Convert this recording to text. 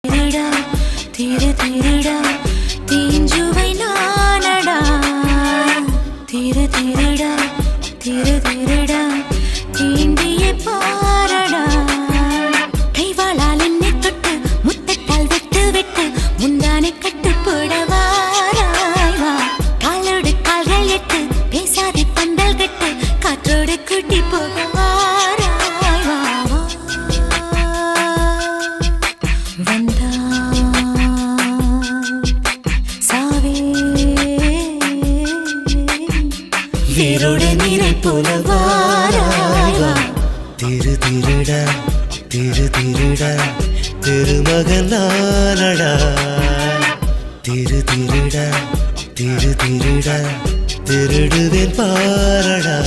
திருடா திரு திருடா தீஞ்சுவை நானடா திரு திருடா திரு திருடா தீண்டிய பாரடா கைவாளால் என்னை தொட்டு முத்தட்டால் விட்டு விட்டு முந்தானை கட்டு போடவாராய்வா காலோடு கால்கள் எட்டு பேசாதே பந்தல் கட்டு காற்றோடு கூட்டி போகவா வேரோடு நீரை போல வாராய்வா திரு திருடா திரு திருடா திருமகன் நானடா திரு திருடா திரு திருடா திருடுவேன் பாரடா.